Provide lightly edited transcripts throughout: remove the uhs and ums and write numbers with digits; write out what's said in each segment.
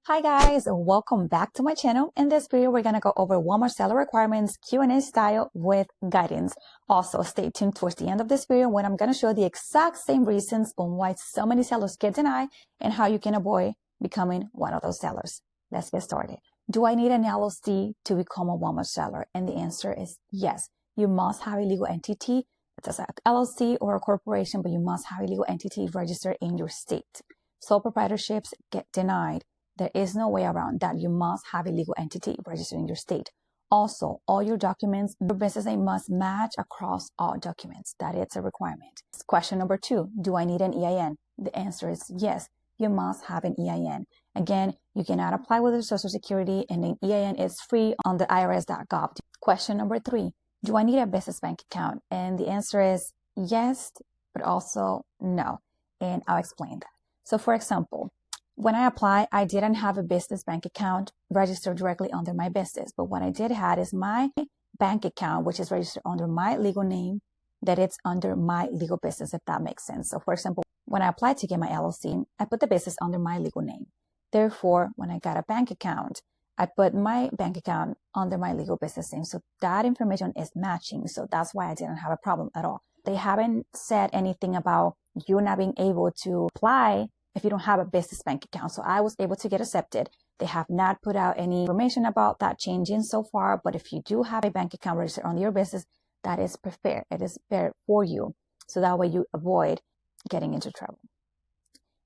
Hi guys, welcome back to my channel. In this video, we're going to go over Walmart seller requirements Q&A style with guidance. Also, stay tuned towards the end of this video when I'm going to show the exact same reasons on why so many sellers get denied and how you can avoid becoming one of those sellers. Let's get started. Do I need an LLC to become a Walmart seller? And the answer is yes. You must have a legal entity. It's an LLC or a corporation, but you must have a legal entity registered in your state. Sole proprietorships get denied. There is no way around that. You must have a legal entity registered in your state. Also, all your documents, your business name must match across all documents. That is a requirement. Question number 2, do I need an EIN? The answer is yes, you must have an EIN. Again, you cannot apply with your Social Security, and an EIN is free on the irs.gov. Question number 3, do I need a business bank account? And the answer is yes, but also no. And I'll explain that. So for example, when I applied, I didn't have a business bank account registered directly under my business. But what I did have is my bank account, which is registered under my legal name, that it's under my legal business, if that makes sense. So for example, when I applied to get my LLC, I put the business under my legal name. Therefore, when I got a bank account, I put my bank account under my legal business name. So that information is matching. So that's why I didn't have a problem at all. They haven't said anything about you not being able to apply if you don't have a business bank account. So I was able to get accepted. They have not put out any information about that changing so far, but if you do have a bank account registered on your business, that is preferred. It is better for you. So that way you avoid getting into trouble.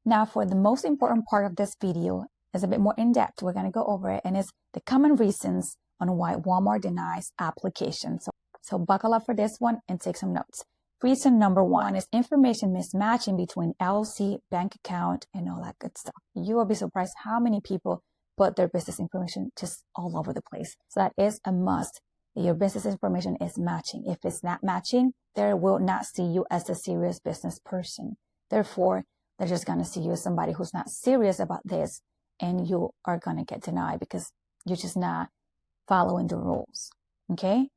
Now for the most important part of this video is a bit more in depth. We're going to go over it, and it's the common reasons on why Walmart denies applications. So buckle up for this one and take some notes. Reason number 1 is information mismatching between LLC, bank account, and all that good stuff. You will be surprised how many people put their business information just all over the place. So that is a must. Your business information is matching. If it's not matching, they will not see you as a serious business person. Therefore, they're just going to see you as somebody who's not serious about this, and you are going to get denied because you're just not following the rules. Okay?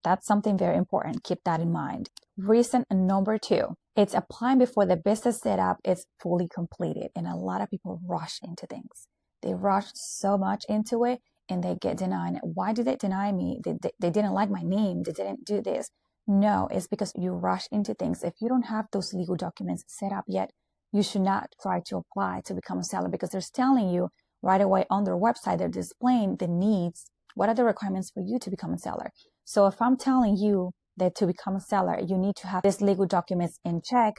That's something very important. Keep that in mind. Reason number 2, it's applying before the business setup is fully completed. And a lot of people rush into things. They rush so much into it and they get denied. Why did they deny me? They didn't like my name. They didn't do this. No, it's because you rush into things. If you don't have those legal documents set up yet, you should not try to apply to become a seller, because they're telling you right away on their website, they're displaying the needs. What are the requirements for you to become a seller? So if I'm telling you that to become a seller, you need to have these legal documents in check,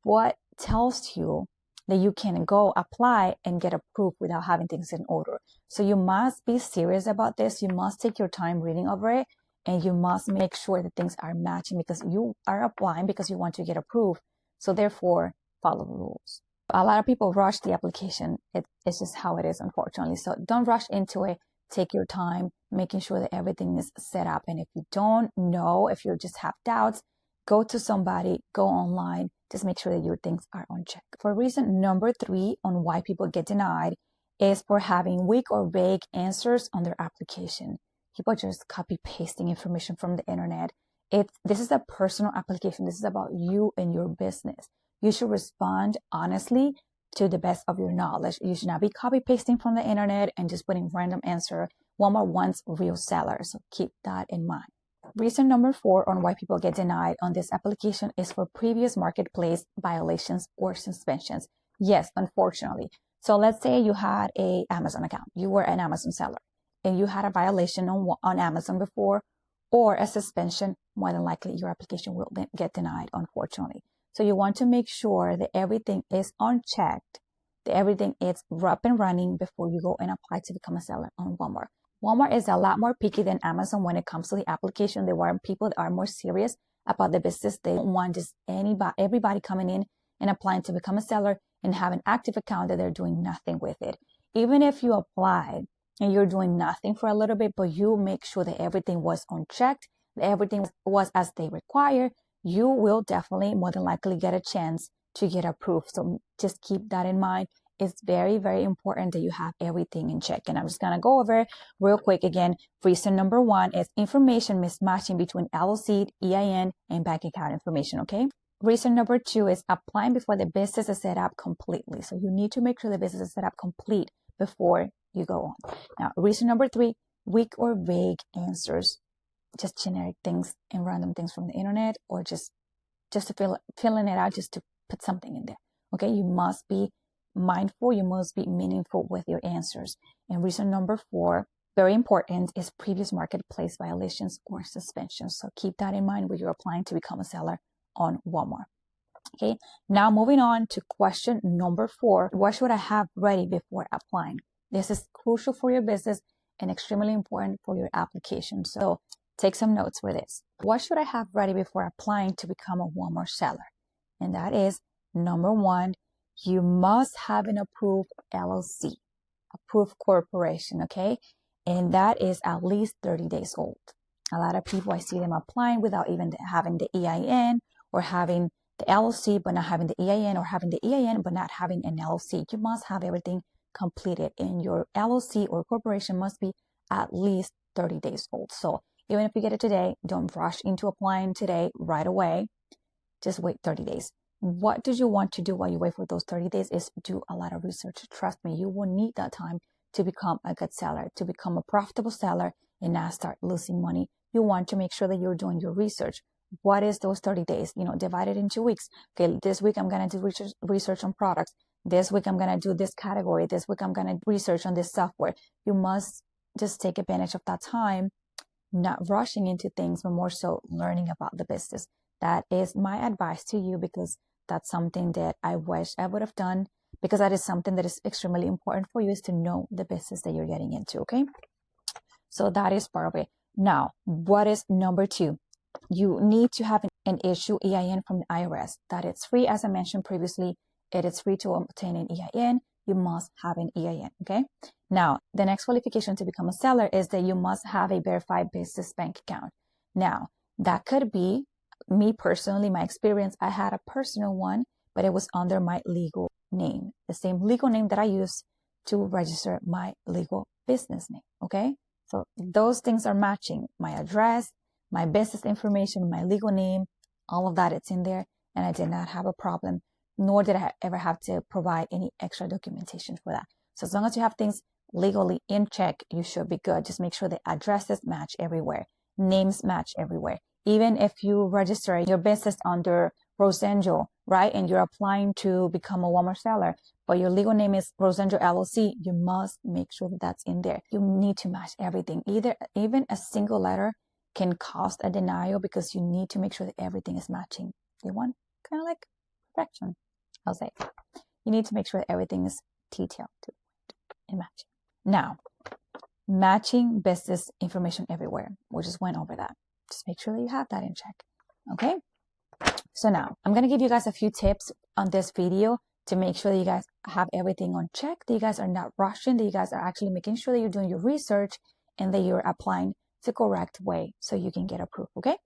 what tells you that you can go apply and get approved without having things in order? So you must be serious about this. You must take your time reading over it, and you must make sure that things are matching, because you are applying because you want to get approved. So therefore, follow the rules. A lot of people rush the application. It's just how it is, unfortunately. So don't rush into it. Take your time, making sure that everything is set up. And if you don't know, if you just have doubts, go to somebody, go online, just make sure that your things are on check. For reason number 3 on why people get denied is for having weak or vague answers on their application. People just copy pasting information from the internet. This is a personal application. This is about you and your business. You should respond honestly to the best of your knowledge. You should not be copy pasting from the internet and just putting random answer. Walmart wants real sellers, so keep that in mind. Reason number 4 on why people get denied on this application is for previous marketplace violations or suspensions. Yes, unfortunately. So let's say you had an Amazon account. You were an Amazon seller and you had a violation on Amazon before, or a suspension. More than likely your application will get denied, unfortunately. So you want to make sure that everything is unchecked, that everything is up and running before you go and apply to become a seller on Walmart. Walmart is a lot more picky than Amazon when it comes to the application. There are people that are more serious about the business. They don't want just everybody coming in and applying to become a seller and have an active account that they're doing nothing with it. Even if you applied and you're doing nothing for a little bit, but you make sure that everything was unchecked, that everything was as they require, you will definitely more than likely get a chance to get approved. So just keep that in mind. It's very, very important that you have everything in check. And I'm just going to go over real quick again. Reason number 1 is information mismatching between LLC, EIN, and bank account information, okay? Reason number 2 is applying before the business is set up completely. So you need to make sure the business is set up complete before you go on. Now, reason number 3, weak or vague answers, just generic things and random things from the internet, or just to filling it out, just to put something in there. Okay, you must be mindful, you must be meaningful with your answers. And reason number 4, very important, is previous marketplace violations or suspensions. So keep that in mind when you're applying to become a seller on Walmart. Okay, now moving on to question number 4, what should I have ready before applying? This is crucial for your business and extremely important for your application. So take some notes for this. What should I have ready before applying to become a Walmart seller? And that is, number 1, you must have an approved LLC, approved corporation, okay? And that is at least 30 days old. A lot of people, I see them applying without even having the EIN, or having the LLC but not having the EIN, or having the EIN but not having an LLC. You must have everything completed, and your LLC or corporation must be at least 30 days old. So even if you get it today, don't rush into applying today right away. Just wait 30 days. What do you want to do while you wait for those 30 days is do a lot of research. Trust me, you will need that time to become a good seller, to become a profitable seller and not start losing money. You want to make sure that you're doing your research. What is those 30 days? Divided into weeks. Okay, this week I'm going to do research on products. This week I'm going to do this category. This week I'm going to research on this software. You must just take advantage of that time, not rushing into things, but more so learning about the business. That is my advice to you, because that's something that I wish I would have done, because that is something that is extremely important for you, is to know the business that you're getting into, okay? So that is part of it. Now, what is number 2? You need to have an issue EIN from the IRS. That it's free, as I mentioned previously. It is free to obtain an EIN. You must have an EIN, okay? Now, the next qualification to become a seller is that you must have a verified business bank account. Now, that could be, me personally, my experience, I had a personal one, but it was under my legal name, the same legal name that I used to register my legal business name, okay? So those things are matching. My address, my business information, my legal name, all of that, it's in there, and I did not have a problem, nor did I ever have to provide any extra documentation for that. So as long as you have things legally in check, you should be good. Just make sure the addresses match everywhere, names match everywhere. Even if you register your business under Rosangel, right, and you're applying to become a Walmart seller, but your legal name is Rosangel LLC, you must make sure that that's in there. You need to match everything. Even a single letter can cause a denial, because you need to make sure that everything is matching. They want kind of like perfection, I'll say. You need to make sure that everything is detailed and matching. Now, matching business information everywhere. We just went over that. Just make sure that you have that in check. Okay? So now, I'm going to give you guys a few tips on this video to make sure that you guys have everything on check, that you guys are not rushing, that you guys are actually making sure that you're doing your research and that you're applying the correct way so you can get approved, okay?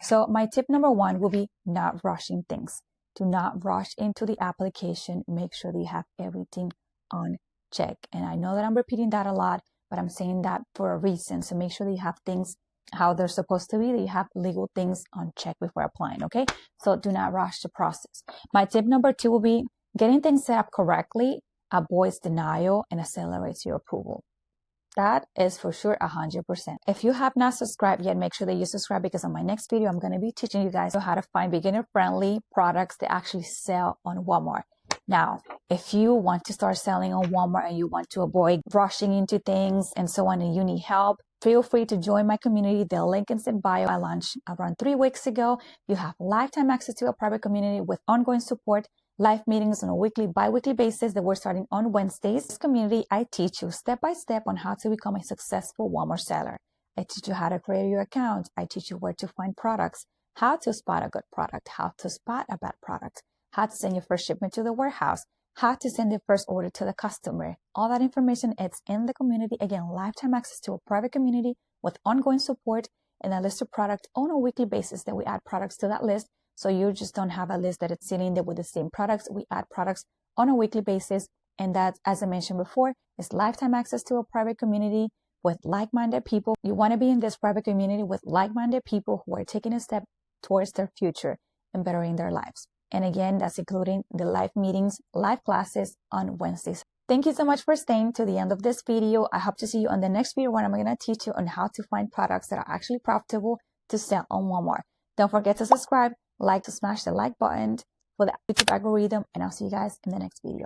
So my tip number 1 will be not rushing things. Do not rush into the application. Make sure that you have everything on check. And I know that I'm repeating that a lot, but I'm saying that for a reason. So make sure that you have things how they're supposed to be, that you have legal things on check before applying, okay? So do not rush the process. My tip number 2 will be getting things set up correctly avoids denial and accelerates your approval. That is for sure 100%. If you have not subscribed yet, make sure that you subscribe, because on my next video, I'm going to be teaching you guys how to find beginner-friendly products that actually sell on Walmart. Now, if you want to start selling on Walmart and you want to avoid rushing into things and so on, and you need help, feel free to join my community. The link is in bio. I launched around 3 weeks ago. You have lifetime access to a private community with ongoing support, live meetings on a weekly, bi-weekly basis that we're starting on Wednesdays. This community, I teach you step by step on how to become a successful Walmart seller. I teach you how to create your account. I teach you where to find products, how to spot a good product, how to spot a bad product, how to send your first shipment to the warehouse, how to send the first order to the customer. All that information is in the community. Again, lifetime access to a private community with ongoing support and a list of products on a weekly basis. That we add products to that list. So you just don't have a list that it's sitting there with the same products. We add products on a weekly basis. And that, as I mentioned before, is lifetime access to a private community with like-minded people. You want to be in this private community with like-minded people who are taking a step towards their future and bettering their lives. And again, that's including the live meetings, live classes on Wednesdays. Thank you so much for staying to the end of this video. I hope to see you on the next video when I'm going to teach you on how to find products that are actually profitable to sell on Walmart. Don't forget to subscribe, to smash the like button for the YouTube algorithm, and I'll see you guys in the next video.